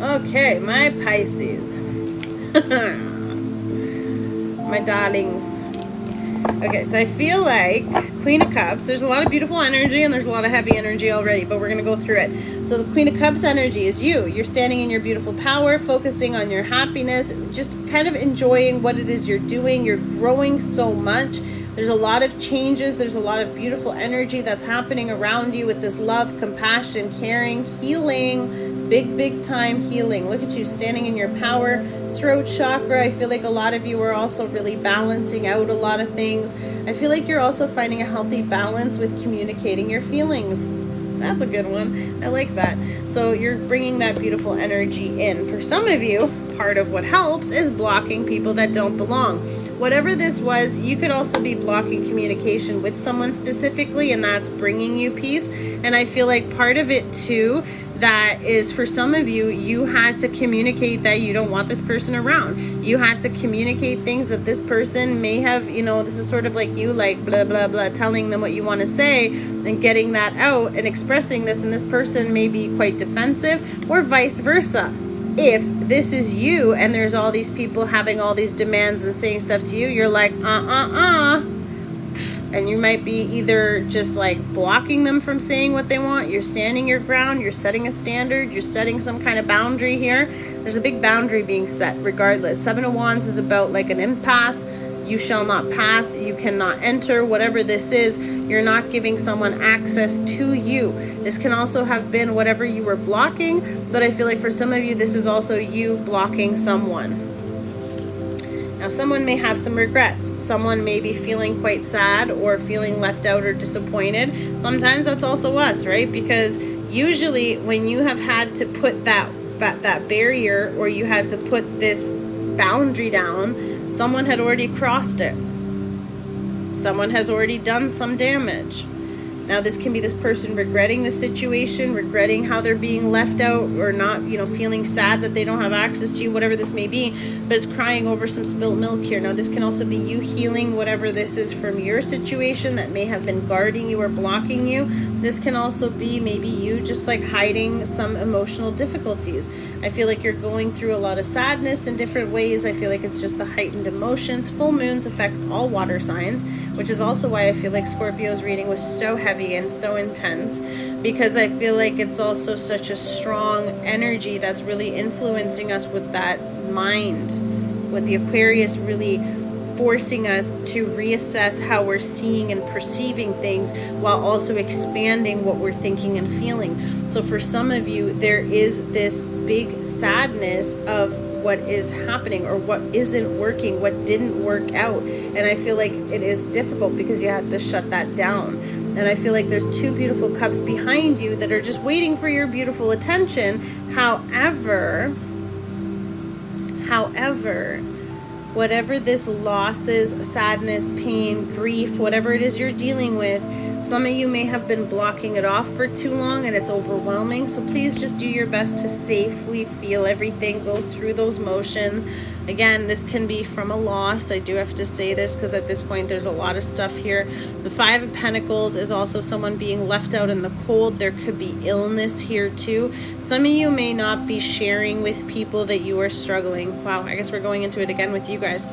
Okay, my Pisces. My darlings. Okay, so I feel like Queen of Cups, there's a lot of beautiful energy and there's a lot of heavy energy already, but we're going to go through it. So the Queen of Cups energy is you. You're standing in your beautiful power, focusing on your happiness, just kind of enjoying what it is you're doing. You're growing so much. There's a lot of changes. There's a lot of beautiful energy that's happening around you with this love, compassion, caring, healing, big time healing. Look at you standing in your power. Throat chakra, I feel like a lot of you are also really balancing out a lot of things. I feel like you're also finding a healthy balance with communicating your feelings. That's a good one. I like that. So you're bringing that beautiful energy in. For some of you, part of what helps is blocking people that don't belong. Whatever this was, you could also be blocking communication with someone specifically, and that's bringing you peace. And I feel like part of it too, that is for some of you, you had to communicate that you don't want this person around. You had to communicate things that this person may have, you know, this is sort of like you like blah, blah, blah, telling them what you want to say and getting that out and expressing this, and this person may be quite defensive, or vice versa. If this is you and there's all these people having all these demands and saying stuff to you, you're like, and you might be either just like blocking them from saying what they want, you're standing your ground, you're setting a standard, you're setting some kind of boundary here. There's a big boundary being set regardless. Seven of Wands is about like an impasse. You shall not pass, you cannot enter, whatever this is, you're not giving someone access to you. This can also have been whatever you were blocking, but I feel like for some of you, this is also you blocking someone. Now, someone may have some regrets. Someone may be feeling quite sad or feeling left out or disappointed. Sometimes that's also us, right? Because usually when you have had to put that barrier, or you had to put this boundary down, someone had already crossed it. Someone has already done some damage. Now, this can be this person regretting the situation, regretting how they're being left out, or not, you know, feeling sad that they don't have access to you, whatever this may be, but it's crying over some spilt milk here. Now, this can also be you healing whatever this is from your situation that may have been guarding you or blocking you. This can also be maybe you just like hiding some emotional difficulties. I feel like you're going through a lot of sadness in different ways. I feel like it's just the heightened emotions. Full moons affect all water signs, which is also why I feel like Scorpio's reading was so heavy and so intense, because I feel like it's also such a strong energy that's really influencing us with that mind, with the Aquarius really forcing us to reassess how we're seeing and perceiving things while also expanding what we're thinking and feeling. So for some of you, there is this big sadness of what is happening or what isn't working, what didn't work out. And I feel like it is difficult because you had to shut that down. And I feel like there's two beautiful cups behind you that are just waiting for your beautiful attention. However, whatever this loss is, sadness, pain, grief, whatever it is you're dealing with, some of you may have been blocking it off for too long and it's overwhelming. So please just do your best to safely feel everything, go through those motions. Again, this can be from a loss. I do have to say this because at this point there's a lot of stuff here. The Five of Pentacles is also someone being left out in the cold. There could be illness here too. Some of you may not be sharing with people that you are struggling. Wow, I guess we're going into it again with you guys.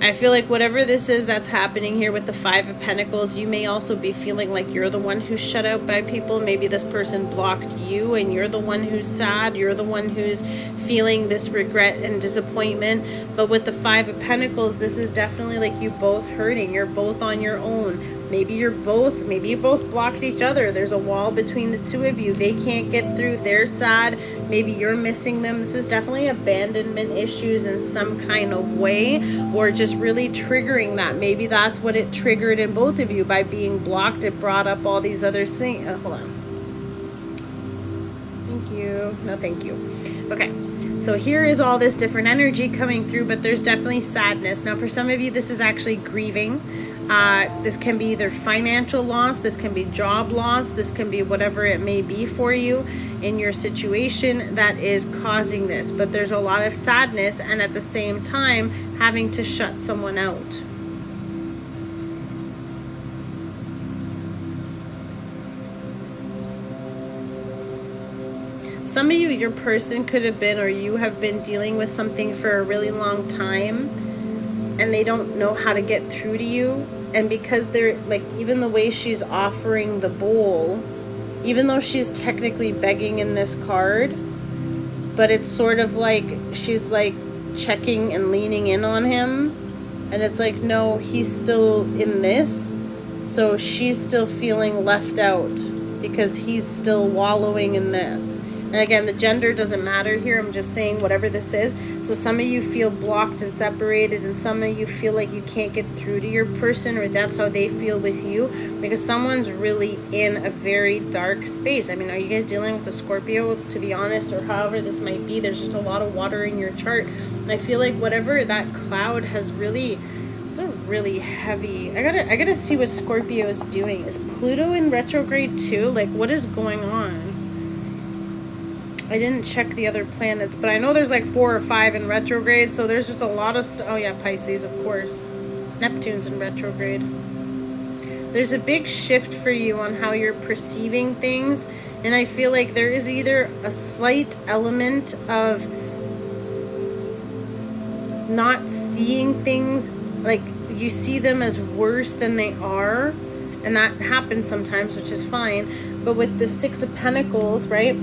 I feel like whatever this is that's happening here with the Five of Pentacles, you may also be feeling like you're the one who's shut out by people. Maybe this person blocked you and you're the one who's sad. You're the one who's feeling this regret and disappointment. But with the Five of Pentacles, this is definitely like you both hurting. You're both on your own. Maybe you both blocked each other. There's a wall between the two of you. They can't get through. They're sad. Maybe you're missing them. This is definitely abandonment issues in some kind of way, or just really triggering that. Maybe that's what it triggered in both of you by being blocked. It brought up all these other things. Hold on. Thank you. No, thank you. Okay. So here is all this different energy coming through, but there's definitely sadness. Now, for some of you, this is actually grieving. This can be either financial loss, this can be job loss, this can be whatever it may be for you in your situation that is causing this. But there's a lot of sadness and at the same time having to shut someone out. Some of you, your person could have been, or you have been dealing with something for a really long time, and they don't know how to get through to you. And because they're like, even the way she's offering the bowl, even though she's technically begging in this card, but it's sort of like she's like checking and leaning in on him, and it's like, no, he's still in this, so she's still feeling left out because he's still wallowing in this. And again, the gender doesn't matter here. I'm just saying whatever this is. So some of you feel blocked and separated, and some of you feel like you can't get through to your person, or that's how they feel with you, because someone's really in a very dark space. I mean, are you guys dealing with a Scorpio, to be honest, or however this might be? There's just a lot of water in your chart. And I feel like whatever that cloud has really, it's a really heavy, I gotta see what Scorpio is doing. Is Pluto in retrograde too? Like, what is going on? I didn't check the other planets, but I know there's like 4 or 5 in retrograde, so there's just a lot of oh yeah, Pisces, of course. Neptune's in retrograde. There's a big shift for you on how you're perceiving things, and I feel like there is either a slight element of not seeing things, like you see them as worse than they are, and that happens sometimes, which is fine. But with the 6 of Pentacles, right?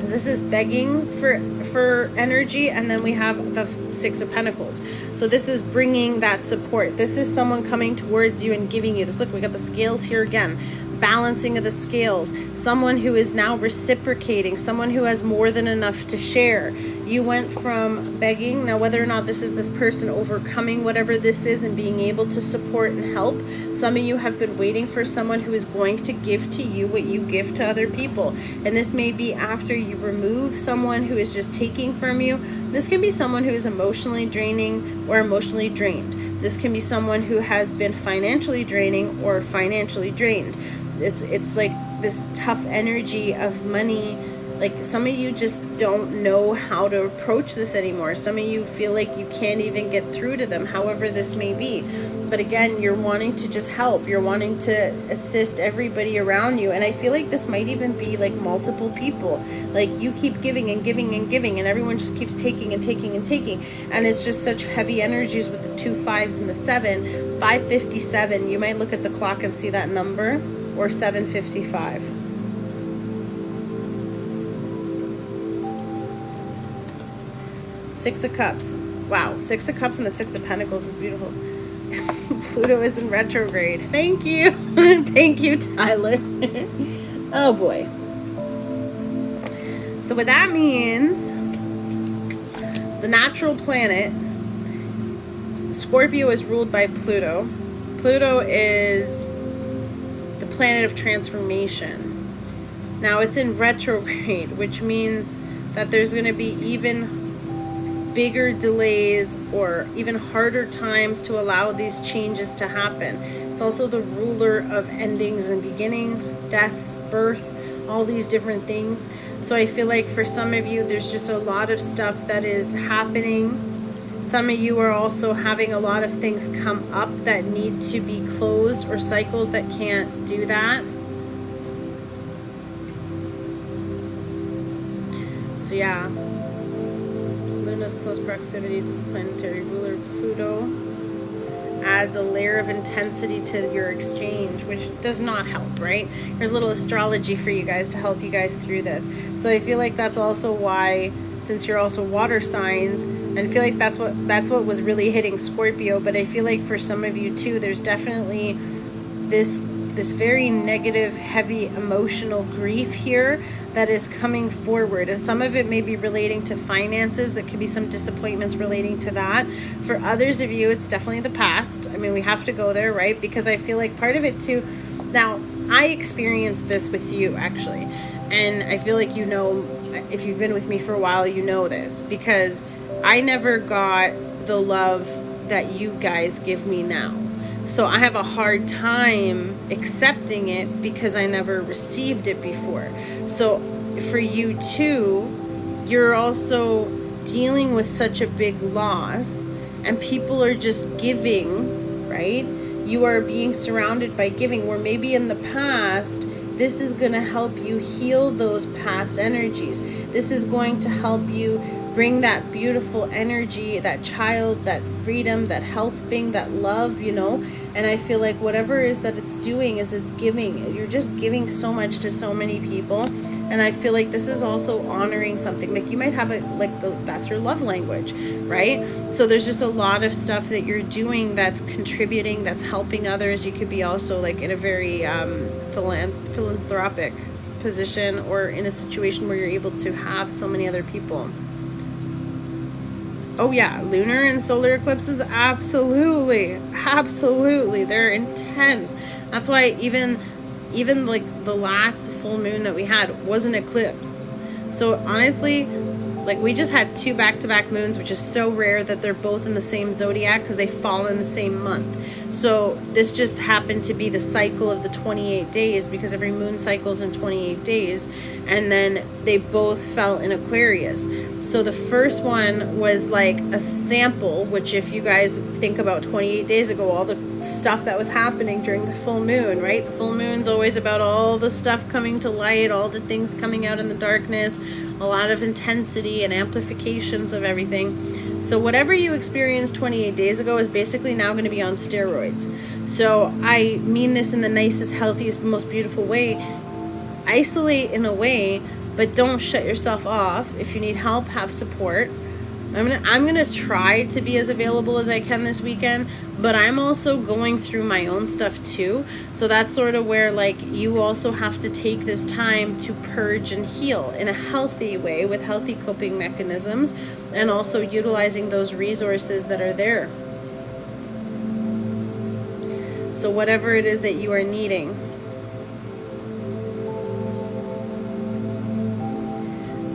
This is begging for energy, and then we have the 6 of Pentacles. So this is bringing that support. This is someone coming towards you and giving you this. Look, we got the scales here again. Balancing of the scales. Someone who is now reciprocating. Someone who has more than enough to share. You went from begging. Now, whether or not this is this person overcoming whatever this is and being able to support and help. Some of you have been waiting for someone who is going to give to you what you give to other people. And this may be after you remove someone who is just taking from you. This can be someone who is emotionally draining or emotionally drained. This can be someone who has been financially draining or financially drained. It's like this tough energy of money. Like, some of you just don't know how to approach this anymore. Some of you feel like you can't even get through to them, however this may be. But again, you're wanting to just help. You're wanting to assist everybody around you. And I feel like this might even be like multiple people. Like, you keep giving and giving and giving, and everyone just keeps taking and taking and taking. And it's just such heavy energies with the 2 5s and the 7. 557, you might look at the clock and see that number, or 755. Six of Cups. Wow, 6 of Cups and the 6 of Pentacles is beautiful. Pluto is in retrograde. Thank you. Thank you, Tyler. Oh boy. So what that means, the natural planet, Scorpio, is ruled by Pluto. Pluto is the planet of transformation. Now it's in retrograde, which means that there's going to be even bigger delays or even harder times to allow these changes to happen. It's also the ruler of endings and beginnings, death, birth, all these different things. So I feel like for some of you, there's just a lot of stuff that is happening. Some of you are also having a lot of things come up that need to be closed, or cycles that can't do that. So yeah. Luna's close proximity to the planetary ruler Pluto adds a layer of intensity to your exchange, which does not help, right? There's a little astrology for you guys to help you guys through this. So I feel like that's also why, since you're also water signs, and I feel like that's what was really hitting Scorpio. But I feel like for some of you too, there's definitely this very negative, heavy emotional grief here that is coming forward, and some of it may be relating to finances. There could be some disappointments relating to that. For others of you, it's definitely the past. I mean, we have to go there, right? Because I feel like part of it too, now I experienced this with you actually, and I feel like, you know, if you've been with me for a while, you know this, because I never got the love that you guys give me now. So I have a hard time accepting it because I never received it before. So for you too, you're also dealing with such a big loss, and people are just giving, right? You are being surrounded by giving, where maybe in the past this is going to help you heal those past energies. This is going to help you bring that beautiful energy, that child, that freedom, that health being, that love, you know. And I feel like whatever it is that it's doing is it's giving. You're just giving so much to so many people. And I feel like this is also honoring something. Like you might have it, like that's your love language, right? So there's just a lot of stuff that you're doing that's contributing, that's helping others. You could be also like in a very philanthropic position, or in a situation where you're able to have so many other people. Oh yeah, lunar and solar eclipses, absolutely, absolutely, they're intense. That's why even like the last full moon that we had was an eclipse. So honestly, like we just had 2 back-to-back moons, which is so rare that they're both in the same zodiac because they fall in the same month. So this just happened to be the cycle of the 28 days, because every moon cycles in 28 days, and then they both fell in Aquarius. So the first one was like a sample, which if you guys think about 28 days ago, all the stuff that was happening during the full moon, right? The full moon's always about all the stuff coming to light, all the things coming out in the darkness, a lot of intensity and amplifications of everything. So whatever you experienced 28 days ago is basically now going to be on steroids. So I mean this in the nicest, healthiest, most beautiful way. Isolate in a way, but don't shut yourself off. If you need help, have support. I'm gonna try to be as available as I can this weekend, but I'm also going through my own stuff too. So that's sort of where like you also have to take this time to purge and heal in a healthy way with healthy coping mechanisms, and also utilizing those resources that are there. So whatever it is that you are needing.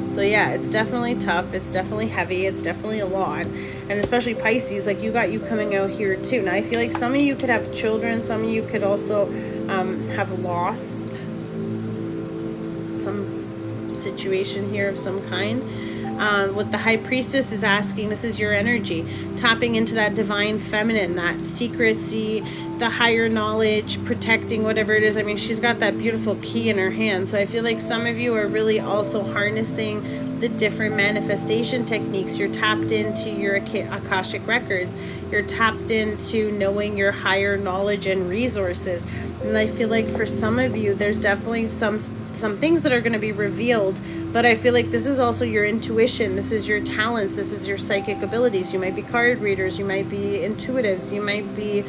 So yeah, it's definitely tough. It's definitely heavy. It's definitely a lot. And especially Pisces, like you coming out here too. Now I feel like some of you could have children. Some of you could also have lost some situation here of some kind. What the High Priestess is asking, this is your energy. Tapping into that divine feminine, that secrecy, the higher knowledge, protecting whatever it is. I mean, she's got that beautiful key in her hand. So I feel like some of you are really also harnessing the different manifestation techniques. You're tapped into your Akashic records. You're tapped into knowing your higher knowledge and resources. And I feel like for some of you, there's definitely some things that are going to be revealed. But I feel like this is also your intuition. This is your talents. This is your psychic abilities. You might be card readers. You might be intuitives. You might be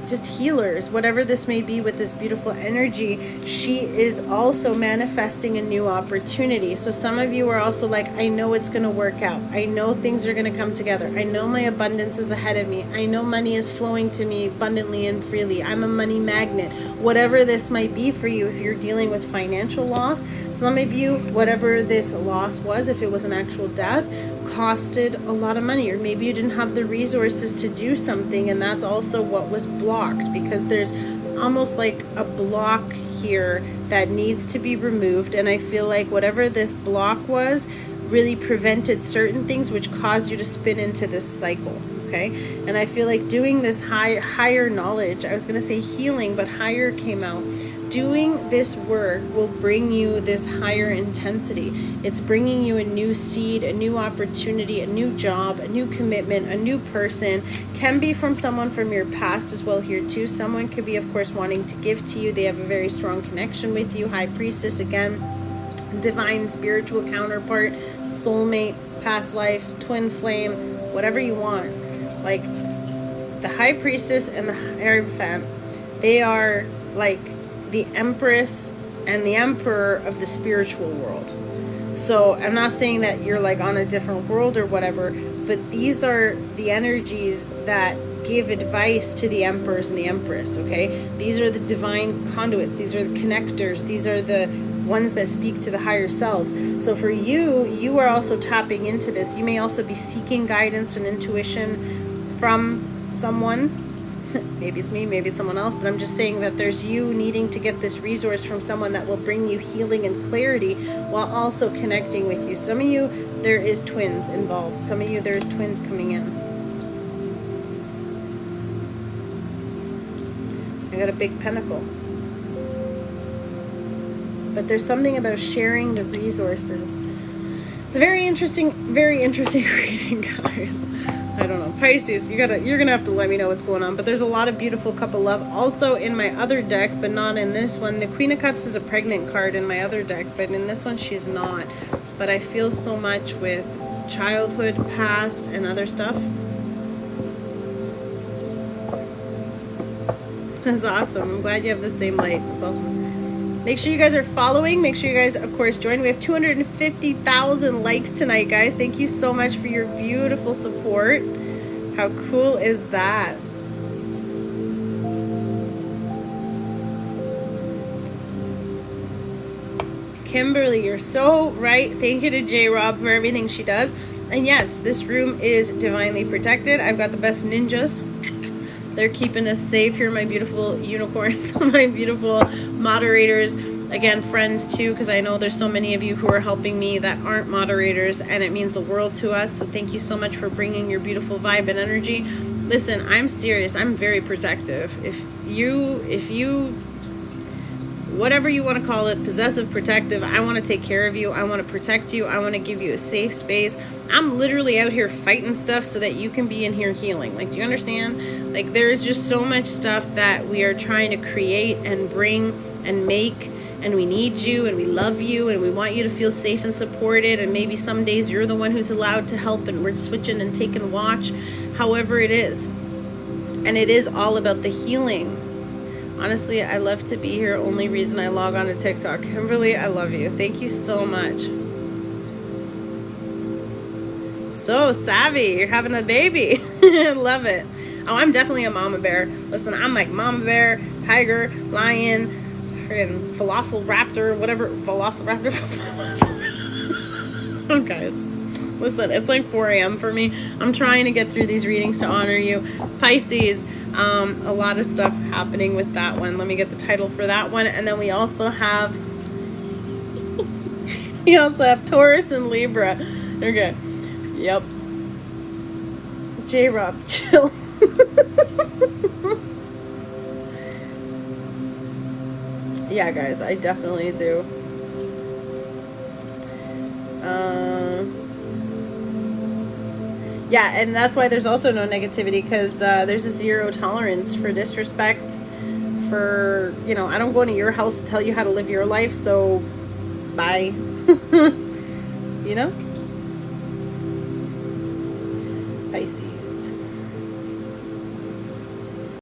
just healers, whatever this may be with this beautiful energy. She is also manifesting a new opportunity. So some of you are also like, I know it's going to work out. I know things are going to come together. I know my abundance is ahead of me. I know money is flowing to me abundantly and freely. I'm a money magnet. Whatever this might be for you, if you're dealing with financial loss, some of you, whatever this loss was, if it was an actual death, costed a lot of money, or maybe you didn't have the resources to do something, and that's also what was blocked, because there's almost like a block here that needs to be removed. And I feel like whatever this block was really prevented certain things, which caused you to spin into this cycle. Okay, and I feel like doing this higher knowledge, I was going to say healing, but higher came out. Doing this work will bring you this higher intensity. It's bringing you a new seed, a new opportunity, a new job, a new commitment, a new person. Can be from someone from your past as well here too. Someone could be, of course, wanting to give to you. They have a very strong connection with you. High Priestess, again, divine spiritual counterpart, soulmate, past life, twin flame, whatever you want. Like the High Priestess and the Hierophant, they are like the Empress and the Emperor of the spiritual world. So I'm not saying that you're like on a different world or whatever, but these are the energies that give advice to the Emperors and the Empress, okay? These are the divine conduits. These are the connectors. These are the ones that speak to the higher selves. So for you, you are also tapping into this. You may also be seeking guidance and intuition from someone. Maybe it's me, maybe it's someone else, but I'm just saying that there's you needing to get this resource from someone that will bring you healing and clarity while also connecting with you. Some of you, there is twins involved. Some of you, there's twins coming in. I got a big pentacle. but there's something about sharing the resources. It's a very interesting reading, guys. I don't know. Pisces, you're gonna have to let me know what's going on. But there's a lot of beautiful couple love. Also in my other deck, but not in this one. The Queen of Cups is a pregnant card in my other deck, but in this one she's not. But I feel so much with childhood, past, and other stuff. That's awesome. I'm glad you have the same light. That's awesome. Make sure you guys are following. Make sure you guys, of course, join. We have 250,000 likes tonight, guys. Thank you so much for your beautiful support. How cool is that? Kimberly, you're so right. Thank you to J. Rob for everything she does. And yes, this room is divinely protected. I've got the best ninjas. They're keeping us safe here, my beautiful unicorns, my beautiful moderators. Again, friends too, because I know there's so many of you who are helping me that aren't moderators, and it means the world to us. So thank you so much for bringing your beautiful vibe and energy. Listen, I'm serious. I'm very protective. If you whatever you want to call it, possessive, protective, I want to take care of you. I want to protect you. I want to give you a safe space. I'm literally out here fighting stuff so that you can be in here healing. Like, do you understand? Like, there is just so much stuff that we are trying to create and bring and make, and we need you and we love you and we want you to feel safe and supported, and maybe some days you're the one who's allowed to help and we're switching and taking watch, however it is. And it is all about the healing. Honestly, I love to be here. Only reason I log on to TikTok. Kimberly, I love you. Thank you so much. So savvy. You're having a baby. I love it. Oh, I'm definitely a mama bear. Listen, I'm like mama bear, tiger, lion, friggin' velociraptor, whatever. Velociraptor. Oh, guys. Listen, it's like 4 a.m. for me. I'm trying to get through these readings to honor you. Pisces. A lot of stuff happening with that one. Let me get the title for that one. And then we also have Taurus and Libra. Okay. Yep. J-Rob, chill. Yeah, guys, I definitely do. Yeah, and that's why there's also no negativity, because there's a zero tolerance for disrespect, for, you know, I don't go into your house to tell you how to live your life, so bye. You know? Pisces.